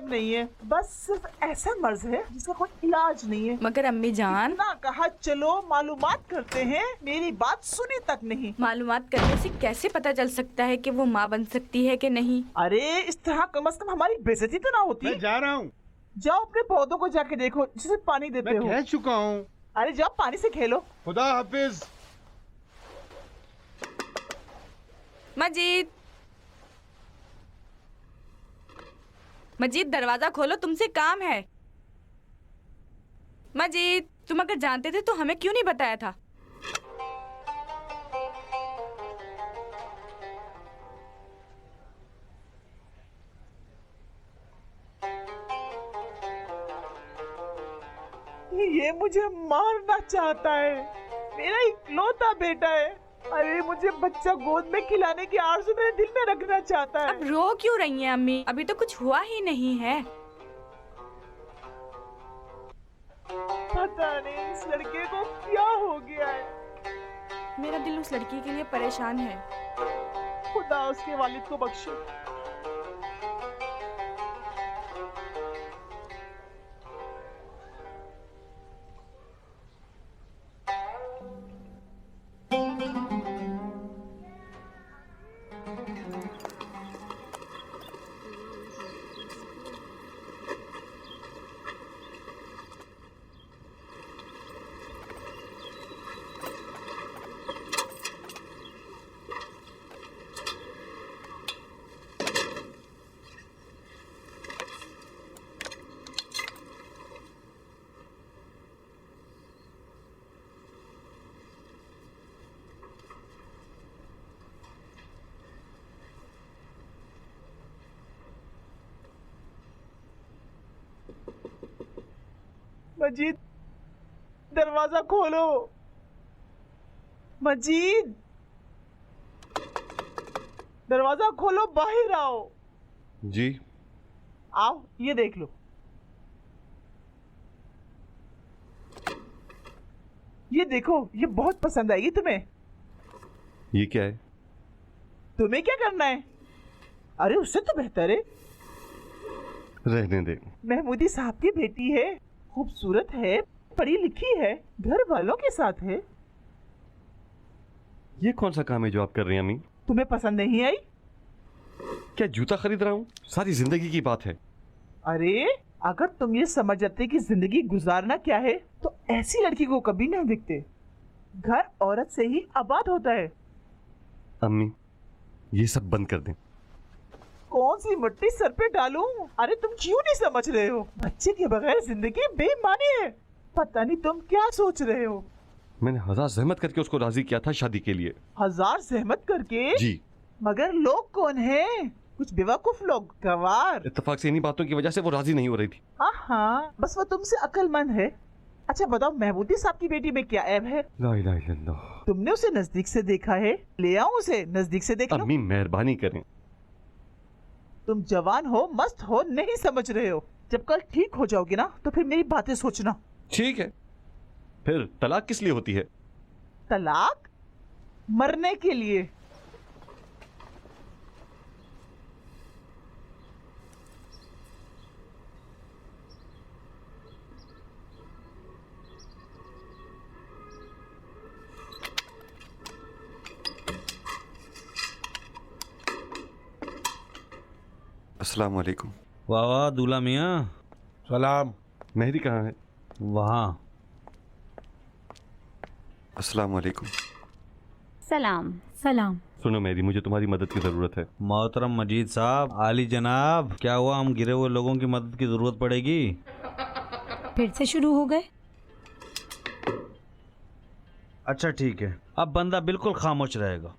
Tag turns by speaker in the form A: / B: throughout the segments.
A: ऐब नहीं है, बस सिर्फ ऐसा मर्ज है जिसका कोई इलाज नहीं है।
B: मगर अम्मी जान,
A: ना कहा चलो मालूमात करते हैं, मेरी बात सुनी तक नहीं।
B: मालूमात करने से कैसे पता चल सकता है कि वो माँ बन सकती है कि नहीं?
A: अरे इस तरह कम से कम हमारी बेइज्जती तो ना होती।
C: मैं जा रहा हूँ।
A: जाओ अपने पौधों को जाके देखो जिसे पानी देते
C: मैं
A: हो।
C: कह चुका हूँ।
A: अरे जाओ पानी से खेलो।
C: खुदा हाफिज।
B: मजीद, मजीद दरवाजा खोलो, तुमसे काम है। मजीद, तुम अगर जानते थे तो हमें क्यों नहीं बताया था?
A: ये मुझे मारना चाहता है, मेरा इकलौता बेटा है। अरे मुझे बच्चा गोद में खिलाने की आरज़ू मेरे दिल में रखना चाहता है।
B: अब रो क्यों रही हैं अम्मी? अभी तो कुछ हुआ ही नहीं है।
A: पता नहीं इस लड़के को क्या हो गया है।
B: मेरा दिल उस लड़की के लिए परेशान है।
A: खुदा उसके वालिद को बख्शे। मजीद, दरवाजा खोलो। मजीद, दरवाजा खोलो, बाहर आओ।
D: जी।
A: आओ, ये देख लो। ये देखो, ये बहुत पसंद आएगी तुम्हें।
D: ये क्या है?
A: तुम्हें क्या करना है? अरे उससे तो बेहतर है।
D: रहने दे।
A: महमूदी साहब की बेटी है, खूबसूरत है, पढ़ी लिखी है, घर वालों के साथ है।
D: ये कौन सा काम है जो आप कर रही हैं अम्मी?
A: तुम्हें पसंद नहीं आई?
D: क्या जूता खरीद रहा हूँ? सारी जिंदगी की बात है।
A: अरे अगर तुम ये समझ जाते कि जिंदगी गुजारना क्या है तो ऐसी लड़की को कभी नहीं देखते। घर औरत से ही आबाद होता है।
D: अम्मी, ये सब बंद कर दें।
A: कौन सी मिट्टी सर पे डालूं? अरे तुम क्यों नहीं समझ रहे हो? बच्चे के बगैर जिंदगी बेमानी है। पता नहीं तुम क्या सोच रहे हो।
D: मैंने 1000 जहमत करके उसको राजी किया था शादी के लिए।
A: 1000 जहमत करके?
D: जी।
A: मगर लोग कौन हैं? कुछ बेवकूफ लोग, गवार।
D: इत्तेफाक से इन्हीं बातों की वजह से वो राजी नहीं हो रही थी।
A: हाँ, बस वो तुमसे अक्लमंद है। अच्छा बताओ, महमूदी साहब की बेटी में क्या ऐब है?
D: ला इलाहा इल्लल्लाह।
A: तुमने उसे नजदीक से देखा है? ले आऊं उसे नजदीक से देख लो।
D: अम्मी मेहरबानी करें।
A: तुम जवान हो, मस्त हो, नहीं समझ रहे हो। जब कल ठीक हो जाओगे ना तो फिर मेरी बातें सोचना।
D: ठीक है, फिर तलाक किस लिए होती है?
A: तलाक? मरने के लिए।
D: अस्सलाम वालेकुम।
E: वाह वाह दूल्हा मियाँ।
C: सलाम।
D: मेहरी कहाँ है?
E: वहाँ।
D: अस्सलाम वालेकुम।
F: सलाम। सलाम।
D: सुनो मेहरी, मुझे तुम्हारी मदद की ज़रूरत है।
E: मोहतरम मजीद साहब, आली जनाब, क्या हुआ? हम गिरे हुए लोगों की मदद की ज़रूरत पड़ेगी।
F: फिर से शुरू हो गए?
E: अच्छा ठीक है, अब बंदा बिल्कुल खामोश रहेगा।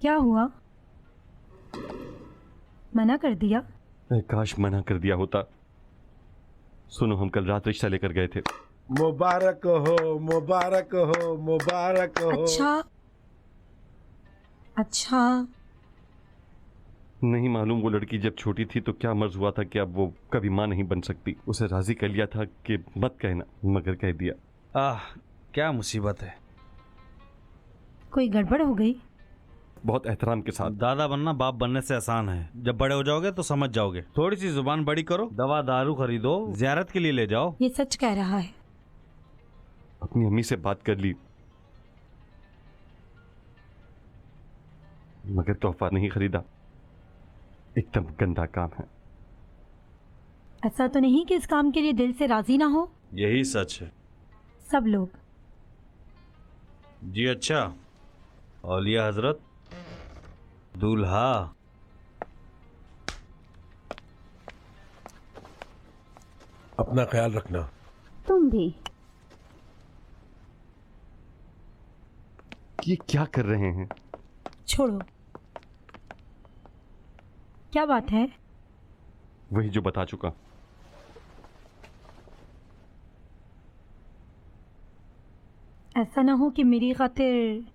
F: क्या हुआ? मना कर दिया?
D: काश मना कर दिया होता। सुनो, हम कल रात रिश्ता लेकर गए थे।
C: मुबारक हो, मुबारक हो, मुबारक हो।
F: अच्छा।
D: नहीं मालूम वो लड़की जब छोटी थी तो क्या मर्ज हुआ था कि अब वो कभी माँ नहीं बन सकती। उसे राजी कर लिया था कि मत कहना, मगर कह दिया।
E: क्या मुसीबत है।
F: कोई गड़बड़ हो गई?
D: बहुत एहतराम के साथ।
E: दादा बनना बाप बनने से आसान है, जब बड़े हो जाओगे तो समझ जाओगे। थोड़ी सी जुबान बड़ी करो, दवा दारू खरीदो, जियारत के लिए ले जाओ।
F: ये सच कह रहा है।
D: अपनी अम्मी से बात कर ली, मगर तोहफा नहीं खरीदा। एकदम गंदा काम है।
F: ऐसा तो नहीं कि इस काम के लिए दिल से राजी ना हो।
E: यही सच है।
F: सब लोग।
E: जी अच्छा। औलिया हजरत, दूल्हा।
C: अपना ख्याल रखना।
F: तुम भी।
D: ये क्या कर रहे हैं?
F: छोड़ो। क्या बात है?
D: वही जो बता चुका।
F: ऐसा ना हो कि मेरी खातिर।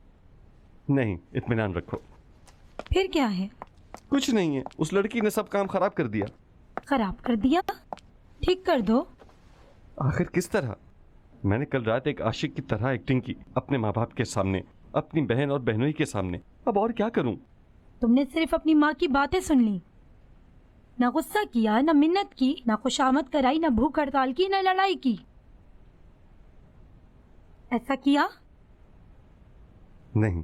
D: नहीं, इत्मीनान रखो।
F: फिर क्या है?
D: कुछ नहीं है, उस लड़की ने सब काम खराब कर दिया।
F: खराब कर दिया? ठीक कर दो।
D: आखिर किस तरह? मैंने कल रात एक आशिक की तरह एक्टिंग की, अपने माँ बाप के सामने, अपनी बहन और बहनोई के सामने। अब और क्या करूं?
F: तुमने सिर्फ अपनी माँ की बातें सुन ली, ना गुस्सा किया, ना मिन्नत की, ना खुशामद कराई, ना भूख हड़ताल की, ना लड़ाई की। ऐसा किया?
D: नहीं।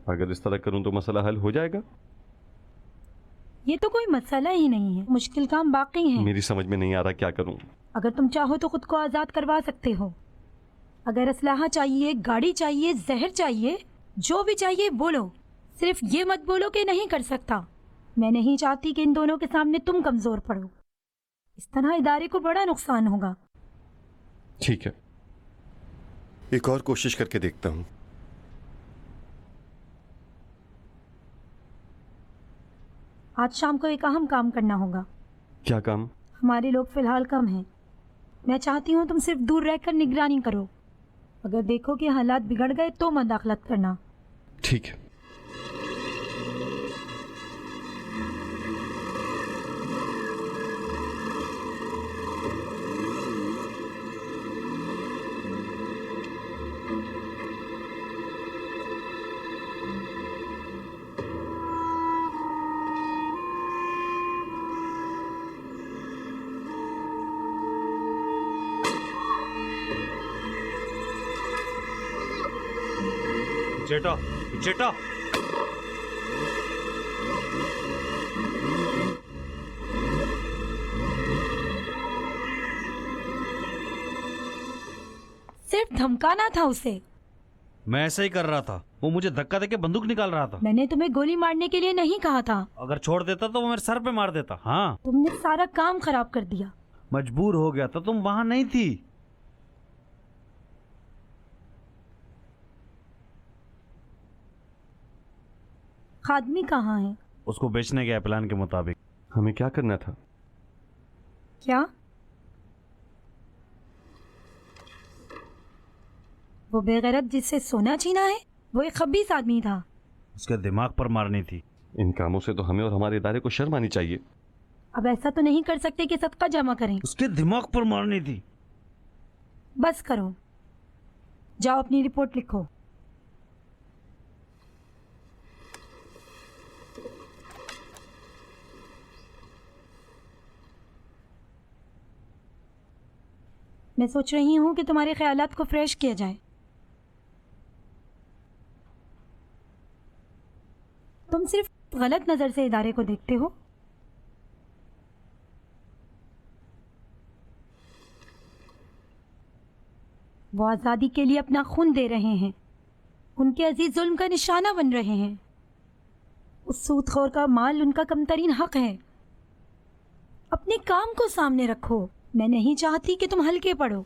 D: अगर इस तरह करूं तो मसला हल हो जाएगा?
F: ये तो कोई मसला ही नहीं है, मुश्किल काम बाकी है।
D: मेरी समझ में नहीं आ रहा क्या करूं।
F: अगर तुम चाहो तो खुद को आज़ाद करवा सकते हो। अगर असलाहा चाहिए, गाड़ी चाहिए, जहर चाहिए, जो भी चाहिए बोलो। सिर्फ ये मत बोलो कि नहीं कर सकता। मैं नहीं चाहती कि इन दोनों के सामने तुम कमज़ोर पड़ो। इस तरह इदारे को बड़ा नुकसान होगा।
D: ठीक है, एक और कोशिश करके देखता हूं।
F: आज शाम को एक अहम काम करना होगा।
D: क्या काम?
F: हमारे लोग फिलहाल कम हैं। मैं चाहती हूँ तुम सिर्फ दूर रहकर निगरानी करो। अगर देखो कि हालात बिगड़ गए तो मदाखलत करना।
D: ठीक है।
E: चेटा, चेटा।
F: सिर्फ धमकाना था उसे।
E: मैं ऐसा ही कर रहा था, वो मुझे धक्का देके बंदूक निकाल रहा था।
F: मैंने तुम्हें गोली मारने के लिए नहीं कहा था।
E: अगर छोड़ देता तो वो मेरे सर पे मार देता। हाँ,
F: तुमने सारा काम खराब कर दिया।
E: मजबूर हो गया था, तुम वहां नहीं थी।
F: खादमी कहाँ है?
E: उसको बेचने गया प्लान के मुताबिक।
D: हमें क्या करना था?
F: क्या? वो बेगैरत जिससे सोना छीना है, वो एक खबीस आदमी था।
E: उसके दिमाग पर मारनी थी।
D: इन कामों से तो हमें और हमारे इदारे को शर्म आनी चाहिए।
F: अब ऐसा तो नहीं कर सकते कि सदका जमा करें।
E: उसके दिमाग पर मारनी थी।
F: बस करो, जाओ अपनी रिपोर्ट लिखो। मैं सोच रही हूँ कि तुम्हारे ख्यालात को फ्रेश किया जाए। तुम सिर्फ गलत नज़र से इदारे को देखते हो। वो आज़ादी के लिए अपना खून दे रहे हैं, उनके अजीज जुल्म का निशाना बन रहे हैं। उस सूदखोर का माल उनका कमतरीन हक है। अपने काम को सामने रखो। मैं नहीं चाहती कि तुम हल्के पड़ो।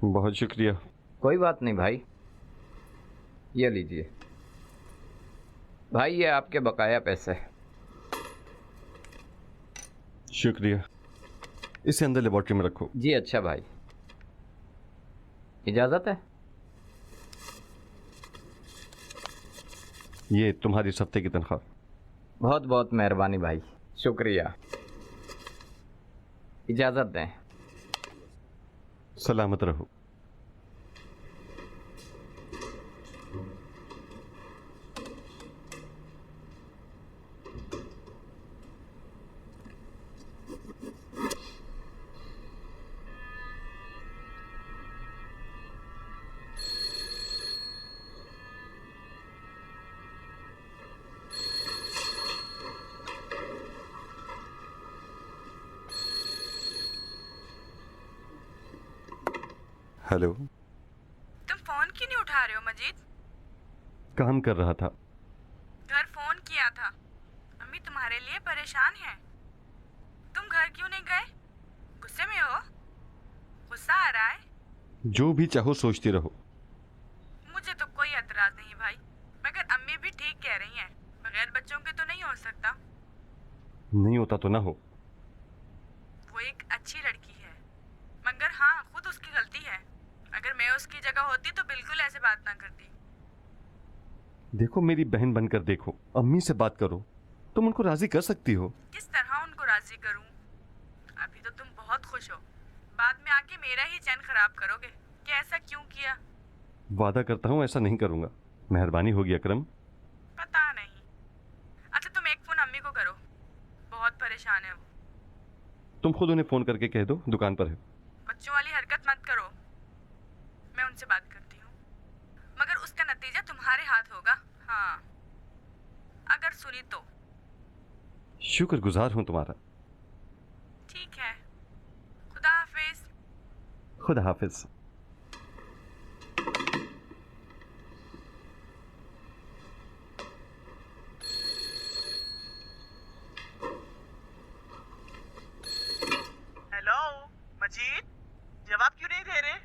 D: बहुत शुक्रिया।
G: कोई बात नहीं भाई, ये लीजिए भाई, ये आपके बकाया पैसे।
D: शुक्रिया। इसे अंदर लेबोरेटरी में रखो।
G: जी अच्छा भाई, इजाज़त है।
D: ये तुम्हारी इस हफ्ते की तनख्वाह।
G: बहुत बहुत मेहरबानी भाई, शुक्रिया। इजाज़त दें।
D: सलामत रहो। हेलो।
B: तुम फोन क्यों नहीं उठा रहे हो मजीद?
D: काम कर रहा था।
B: घर फोन किया था, अम्मी तुम्हारे लिए परेशान है। तुम घर क्यों नहीं गए? गुस्से में हो? गुस्सा आ रहा है?
D: जो भी चाहो सोचती रहो।
B: मुझे तो कोई एतराज नहीं भाई, मगर अम्मी भी ठीक कह रही हैं, बगैर बच्चों के तो नहीं हो सकता।
D: नहीं होता तो ना हो।
B: वो एक अच्छी लड़की है, मगर हाँ खुद उसकी गलती है। अगर मैं उसकी जगह होती तो बिल्कुल ऐसे बात ना करती।
D: देखो, मेरी बहन बनकर देखो, अम्मी से बात करो, तुम उनको राजी कर सकती हो।
B: किस तरह उनको राजी करूं? अभी तो तुम बहुत खुश हो, बाद में आके मेरा ही चैन खराब करोगे कि ऐसा क्यों किया।
D: वादा करता हूँ ऐसा नहीं करूंगा। मेहरबानी होगी अकरम।
B: पता नहीं। अच्छा तुम एक फोन अम्मी को करो, बहुत परेशान है वो।
D: तुम खुद उन्हें फोन करके कह दो दुकान पर है।
B: बच्चों वाली हरकत मत करो, मैं उनसे बात करती हूँ, मगर उसका नतीजा तुम्हारे हाथ होगा। हाँ, अगर सुनी तो।
D: शुक्रगुजार हूँ तुम्हारा।
B: ठीक है, खुदा हाफिज।
D: खुदा हाफिज।
A: हेलो मजीद, जवाब क्यों नहीं दे रहे?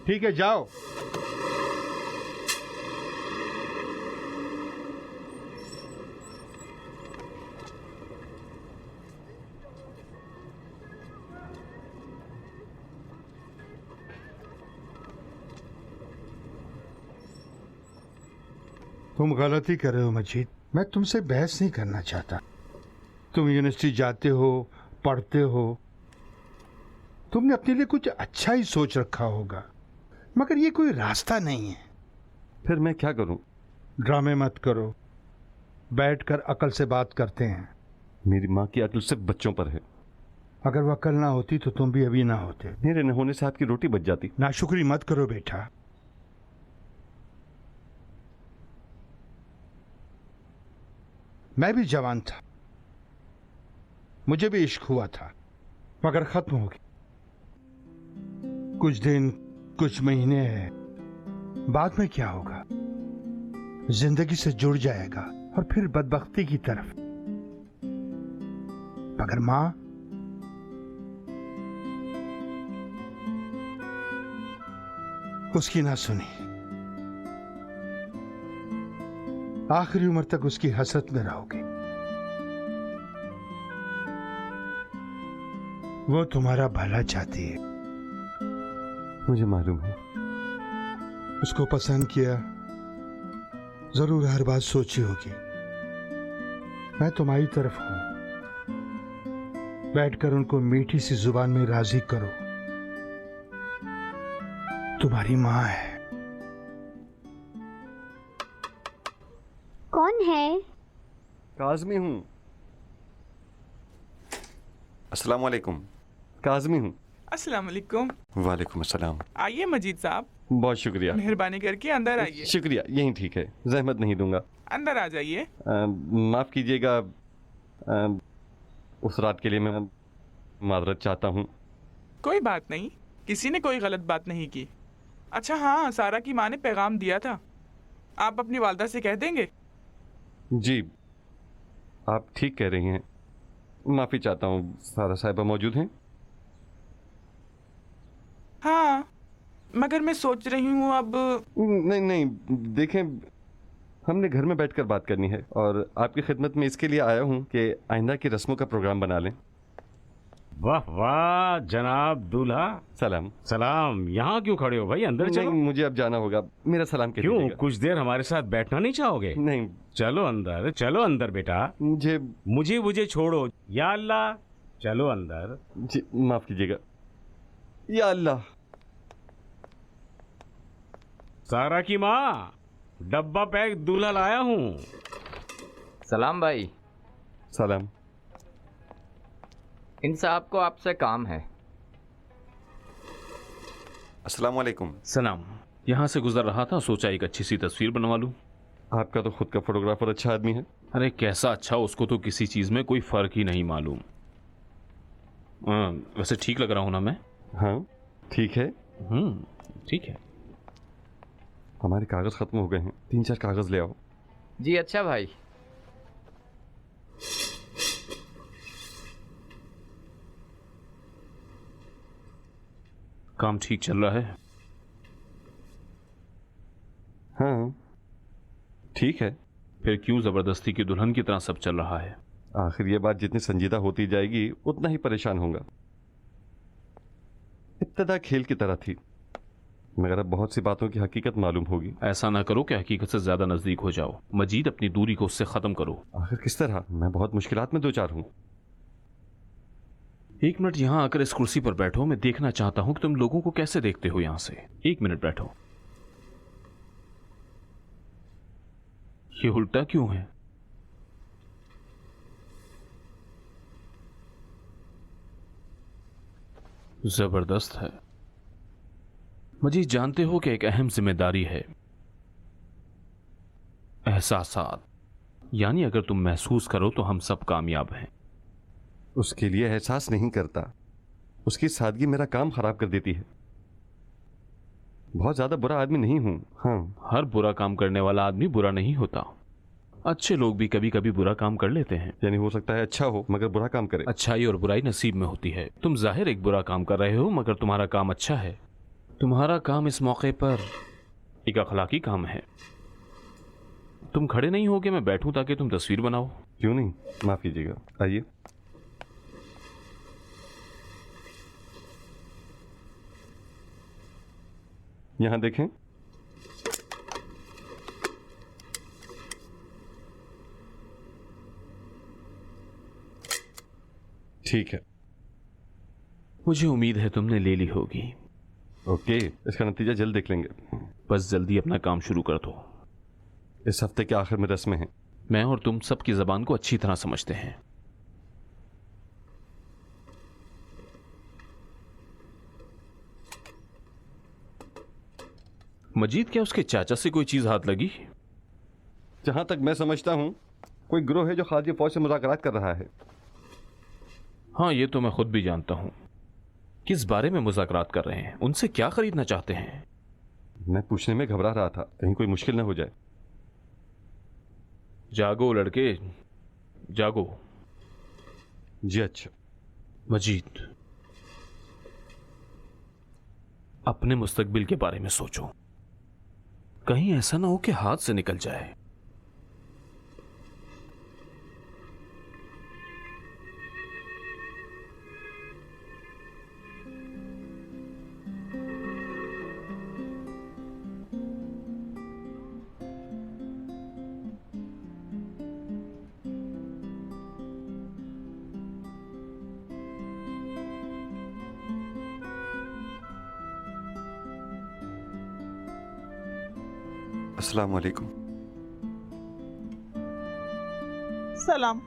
C: ठीक है, जाओ। तुम गलती कर रहे हो मजीद। मैं तुमसे बहस नहीं करना चाहता। तुम यूनिवर्सिटी जाते हो, पढ़ते हो, तुमने अपने लिए कुछ अच्छा ही सोच रखा होगा, मगर ये कोई रास्ता नहीं है।
D: फिर मैं क्या करूं?
C: ड्रामे मत करो, बैठकर अकल से बात करते हैं।
D: मेरी माँ की अक्ल सिर्फ बच्चों पर है।
C: अगर वो अकल ना होती तो तुम भी अभी ना होते।
D: मेरे न होने से आपकी रोटी बच जाती।
C: नाशुक्री मत करो बेटा। मैं भी जवान था, मुझे भी इश्क हुआ था, मगर खत्म हो गया। कुछ दिन, कुछ महीने हैं, बाद में क्या होगा? जिंदगी से जुड़ जाएगा और फिर बदबख्ती की तरफ। मगर मां, उसकी ना सुनी। आखिरी उम्र तक उसकी हसरत में रहोगे। वो तुम्हारा भला चाहती है।
D: मुझे मालूम है।
C: उसको पसंद किया, जरूर हर बात सोची होगी। मैं तुम्हारी तरफ हूं। बैठकर उनको मीठी सी जुबान में राजी करो। तुम्हारी मां है।
H: कौन है?
D: काज़मी हूँ। अस्सलाम वालेकुम। काज़मी हूँ।
I: अस्सलाम वालेकुम।
D: वालेकुम अस्सलाम।
I: आइए मजीद साहब।
D: बहुत शुक्रिया।
I: मेहरबानी करके अंदर आइए।
D: शुक्रिया, यही ठीक है, जहमत नहीं दूंगा।
H: अंदर आ जाइए।
D: माफ़ कीजिएगा, उस रात के लिए मैं माजरत चाहता हूँ।
H: कोई बात नहीं, किसी ने कोई गलत बात नहीं की। अच्छा हाँ, सारा की माँ ने पैगाम दिया था, आप अपनी वालदा से कह देंगे।
D: जी, आप ठीक कह रही हैं। माफ़ी चाहता हूँ। सारा साहिबा मौजूद हैं?
H: हाँ, मगर मैं सोच रही हूँ अब।
D: नहीं नहीं, देखें, हमने घर में बैठकर बात करनी है और आपकी खिदमत में इसके लिए आया हूँ कि आइंदा की रस्मों का प्रोग्राम बना लें।
I: वाह वाह जनाब दूल्हा।
D: सलाम।
I: सलाम। यहाँ क्यों खड़े हो भाई, अंदर चलो।
D: नहीं, मुझे अब जाना होगा। मेरा सलाम कह
I: क्यों,
D: दीजिएगा।
I: कुछ देर हमारे साथ बैठना नहीं चाहोगे?
D: नहीं,
I: चलो अंदर, चलो अंदर बेटा। मुझे छोड़ो, या अल्लाह, चलो अंदर।
D: जी माफ कीजिएगा। या अल्लाह।
I: सारा की माँ, डब्बा पैक दूल्हा लाया हूँ।
G: सलाम भाई।
D: सलाम।
G: इन साहब को आपसे काम है।
J: अस्सलाम वालेकुम।
K: सलाम। यहाँ से गुजर रहा था, सोचा एक अच्छी सी तस्वीर बनवा लूँ।
D: आपका तो खुद का फोटोग्राफर अच्छा आदमी है।
K: अरे कैसा अच्छा, उसको तो किसी चीज़ में कोई फ़र्क ही नहीं मालूम। वैसे ठीक लग रहा हूँ ना मैं?
D: हाँ ठीक है।
K: ठीक है।
D: हमारे कागज़ ख़त्म हो गए हैं, 3-4 कागज़ ले आओ।
G: जी अच्छा भाई।
K: काम ठीक चल रहा है?
D: हाँ ठीक है।
K: फिर क्यों ज़बरदस्ती की दुल्हन की तरह सब चल रहा है?
D: आखिर ये बात जितनी संजीदा होती जाएगी उतना ही परेशान होगा। इब्तदा खेल की तरह थी, मगर अब बहुत सी बातों की हकीकत मालूम होगी।
K: ऐसा ना करो कि हकीकत से ज़्यादा नज़दीक हो जाओ। मजीद अपनी दूरी को उससे ख़त्म करो।
D: आखिर किस तरह? मैं बहुत मुश्किलात में दो चार हूँ।
K: 1 मिनट यहाँ आकर इस कुर्सी पर बैठो। मैं देखना चाहता हूँ कि तुम लोगों को कैसे देखते हो यहाँ से। 1 मिनट बैठो। ये उल्टा क्यों है? जबरदस्त है। मजीद जानते हो कि एक अहम जिम्मेदारी है, एहसासात। यानी अगर तुम महसूस करो तो हम सब कामयाब हैं।
D: उसके लिए एहसास नहीं करता। उसकी सादगी मेरा काम खराब कर देती है। बहुत ज्यादा बुरा आदमी नहीं हूं। हाँ,
K: हर बुरा काम करने वाला आदमी बुरा नहीं होता। अच्छे लोग भी कभी कभी बुरा काम कर लेते हैं।
D: यानी हो सकता है अच्छा हो मगर बुरा काम करे।
K: अच्छाई और बुराई नसीब में होती है। तुम जाहिर एक बुरा काम कर रहे हो, मगर तुम्हारा काम अच्छा है। तुम्हारा काम इस मौके पर एक अखलाकी काम है। तुम खड़े नहीं होगे, मैं बैठूं ताकि तुम तस्वीर बनाओ।
D: क्यों नहीं, माफ कीजिएगा, आइए। यहां देखें। ठीक है।
K: मुझे उम्मीद है तुमने ले ली होगी।
D: ओके, इसका नतीजा जल्द देख लेंगे।
K: बस जल्दी अपना काम शुरू कर दो।
D: इस हफ्ते के आखिर में रस्में हैं।
K: मैं और तुम सब की जबान को अच्छी तरह समझते हैं। मजीद, क्या उसके चाचा से कोई चीज हाथ लगी?
D: जहां तक मैं समझता हूं, कोई गिरोह है जो खारजी फौज से मुज़ाकरात कर रहा है।
K: हाँ, ये तो मैं खुद भी जानता हूं। किस बारे में मुज़ाकरात कर रहे हैं? उनसे क्या खरीदना चाहते हैं?
D: मैं पूछने में घबरा रहा था, कहीं कोई मुश्किल न हो जाए।
K: जागो लड़के, जागो।
D: जी अच्छा।
K: मजीद, अपने मुस्तकबिल के बारे में सोचो। कहीं ऐसा ना हो कि हाथ से निकल जाए।
J: अस्सलाम वालेकुम।
A: सलाम।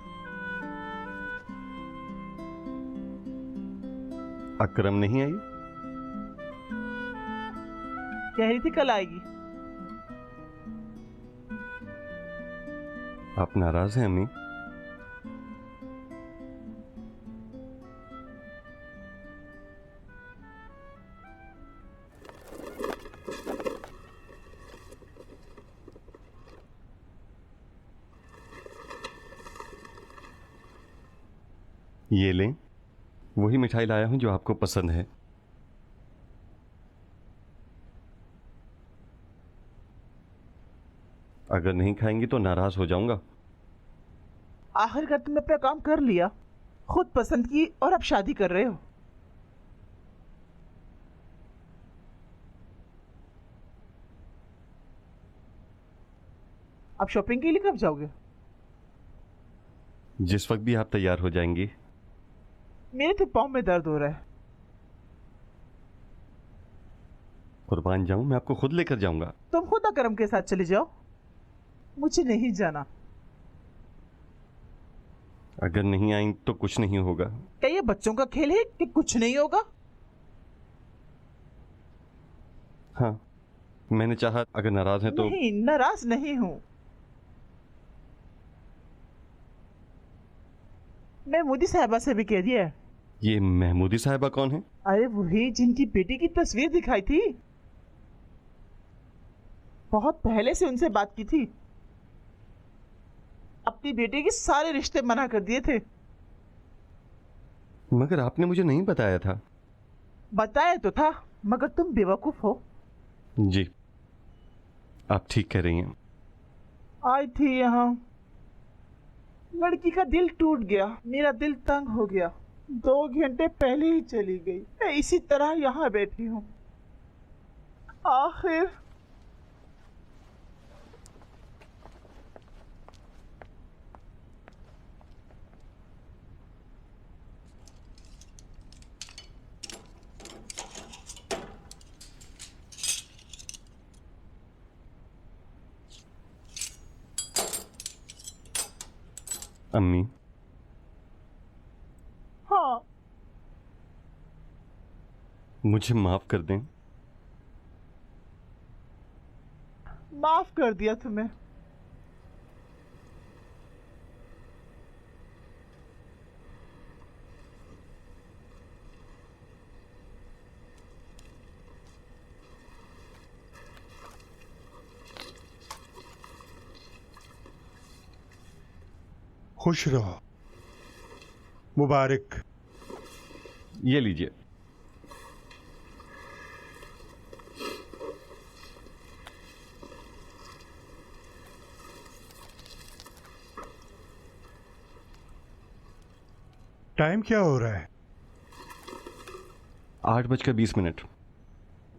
D: अकरम नहीं आई?
A: कह रही थी कल आएगी।
D: आप नाराज हैं अम्मी? ये लें, वही मिठाई लाया हूं जो आपको पसंद है। अगर नहीं खाएंगी तो नाराज हो जाऊंगा।
A: आखिरकार तुमने अपना काम कर लिया, खुद पसंद की और अब शादी कर रहे हो। अब शॉपिंग के लिए कब जाओगे?
D: जिस वक्त भी आप तैयार हो जाएंगी।
A: मेरे तो पाँव में दर्द हो रहा है।
D: कुर्बान जाऊं, मैं आपको खुद लेकर जाऊंगा।
A: तुम खुद अकरम के साथ चले जाओ, मुझे नहीं जाना।
D: अगर नहीं आई तो कुछ नहीं होगा।
A: क्या ये बच्चों का खेल है कि कुछ नहीं होगा?
D: हाँ, मैंने चाहा, अगर नाराज हैं तो।
A: नहीं, नाराज नहीं हूं। मैं मोदी साहिबा से भी कह दिया है।
D: ये महमूदी साहिबा कौन है?
A: अरे वही जिनकी बेटी की तस्वीर दिखाई थी, बहुत पहले से उनसे बात की थी। अपनी बेटी के सारे रिश्ते मना कर दिए थे।
D: मगर आपने मुझे नहीं बताया था।
A: बताया तो था, मगर तुम बेवकूफ हो।
D: जी, आप ठीक कह रही हैं।
A: आई थी यहाँ, लड़की का दिल टूट गया, मेरा दिल तंग हो गया। 2 घंटे पहले ही चली गई। मैं इसी तरह यहाँ बैठी हूँ। आखिर
D: अम्मी,
A: हाँ,
D: मुझे माफ कर दें।
A: माफ कर दिया तुम्हें।
C: खुश रहो। मुबारक।
D: ये लीजिए।
C: टाइम क्या हो रहा है?
D: 8:20।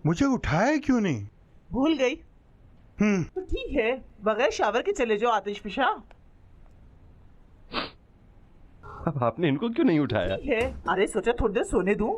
C: मुझे उठाया क्यों नहीं?
A: भूल गई? तो ठीक है, बगैर शावर के चले जाओ आतिश फिशा।
D: अब आपने इनको क्यों नहीं उठाया?
A: ठीक है, अरे सोचा थोड़ी देर सोने दूं।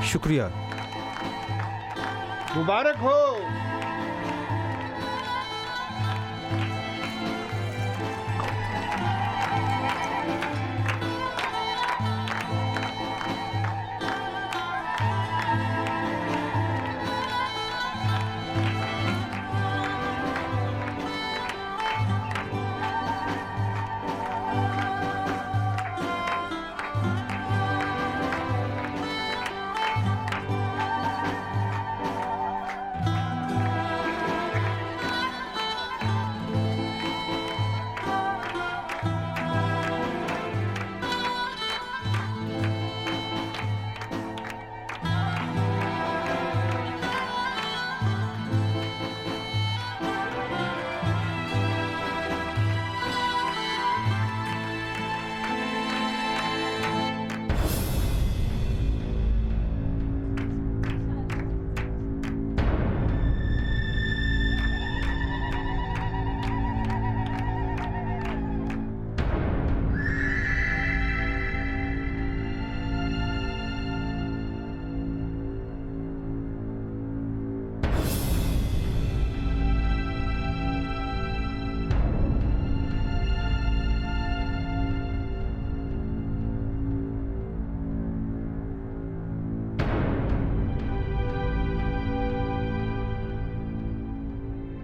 L: शुक्रिया।
C: मुबारक हो।